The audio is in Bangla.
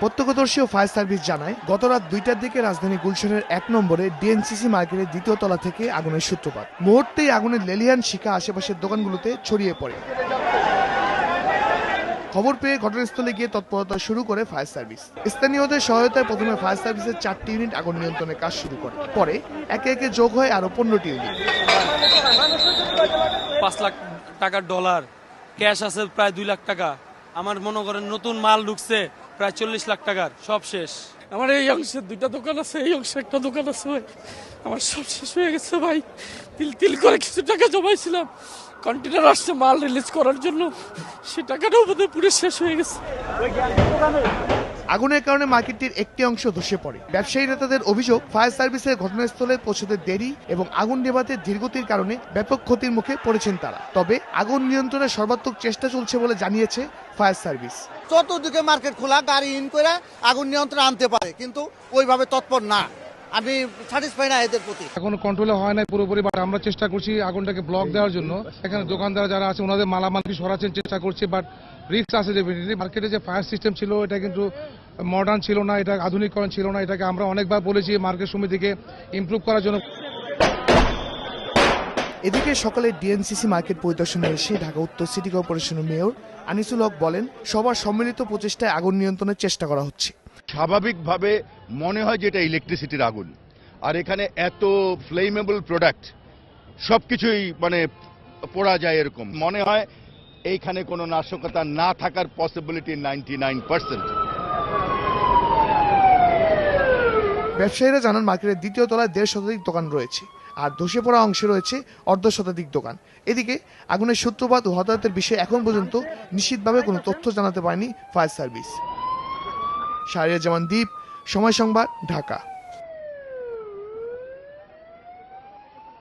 প্রত্যক্ষদর্শী ও ফায়ার সার্ভিস জানায়, গত রাত 2টার দিকে রাজধানী গুলশানের 1 নম্বরে ডিএনসিসি মার্কেটের 2য় তলা থেকে আগুনের সূত্রপাত। মুহূর্তেই আগুনের লেলিহান শিখা আশেপাশের দোকানগুলোতে ছড়িয়ে পড়ে। খবর পেয়ে ঘটনাস্থলে গিয়ে তৎপরতা শুরু করে ফায়ার সার্ভিস। স্থানীয়দের সহায়তায় প্রথমে ফায়ার সার্ভিসের 4টি ইউনিট আগুন নিয়ন্ত্রণের কাজ শুরু করে। পরে একে একে যোগ হয় আরো 15টি ইউনিট। 5 লাখ টাকার ডলার ক্যাশ আছে, প্রায় 2 লাখ টাকা। আমার মনে করেন নতুন মাল ঢুকছে প্রায় 40 লাখ টাকার, সব শেষ। আমার এই অংশে 2টা দোকান আছে, এই অংশে একটা দোকান আছে ভাই। আমার সব শেষ হয়ে গেছে ভাই। তিল করে কিছু টাকা জমাইছিলাম, কন্টেনার আসছে মাল রিলিজ করার জন্য, সে টাকাটাও বোধহয় পুরো শেষ হয়ে গেছে। আগুনের কারণে মার্কেটটির একটি অংশ ধসে পড়ে। ব্যবসায়ীরা তাদের অভিযোগ, ফায়ার সার্ভিসের ঘটনাস্থলে পৌঁছতে দেরি এবং আগুন নেভাতে ধীরগতির কারণে ব্যাপক ক্ষতির মুখে পড়েছেন তারা। তবে আগুন নিয়ন্ত্রণের সর্বাত্মক চেষ্টা চলছে বলে জানিয়েছে ফায়ার সার্ভিস। চতুর্দিকে মার্কেট খোলা, গাড়ি ইন করে আগুন নিয়ন্ত্রণ আনতে পারে, কিন্তু ওইভাবে তৎপর না। আমি স্যাটিসফাই না এদের প্রতি। এখনো কন্ট্রোলে হয় না পুরোপুরি, বাট আমরা চেষ্টা করছি আগুনটাকে ব্লক দেওয়ার জন্য। এখানে দোকানদার যারা আছে ওনাদের মালামাল সরানোর চেষ্টা করছি, বাট রিস্ক আছে ডেফিনেটলি। মার্কেটে যে ফায়ার সিস্টেম ছিল এটা কিন্তু মডার্ন ছিল না, এটা আধুনিকরণ ছিল না। এটাকে আমরা অনেকবার বলেছি মার্কেট সমিতিকে ইমপ্রুভ করার জন্য। এদিকে সকালে ডিএনসিসি মার্কেট পরিদর্শনে এসে ঢাকা উত্তর সিটি কর্পোরেশনের মেয়র আনিসুল হক বলেন, সবার সম্মিলিত প্রচেষ্টায় আগুন নিয়ন্ত্রণের চেষ্টা করা হচ্ছে। স্বাভাবিকভাবে মনে হয় যে এটা ইলেকট্রিসিটির আগুন, আর এখানে এত ফ্লেমেবল প্রোডাক্ট সবকিছুই মানে পোড়া যায়, এরকম মনে হয় এইখানে কোনো নাশকতা না থাকার পসিবিলিটি 99%। ব্যবসায়ীরা জানান, মার্কেটের 2য় তলায় 1.5 শতাধিক দোকান রয়েছে, আর ধসে পড়া অংশে রয়েছে অর্ধ শতাধিক দোকান। এদিকে আগুনের সূত্রপাত ও হতাহতের বিষয়ে এখন পর্যন্ত নিশ্চিতভাবে কোনো তথ্য জানাতে পারেনি ফায়ার সার্ভিস। শাহরিয়ার জামান দ্বীপ, সময় সংবাদ, ঢাকা।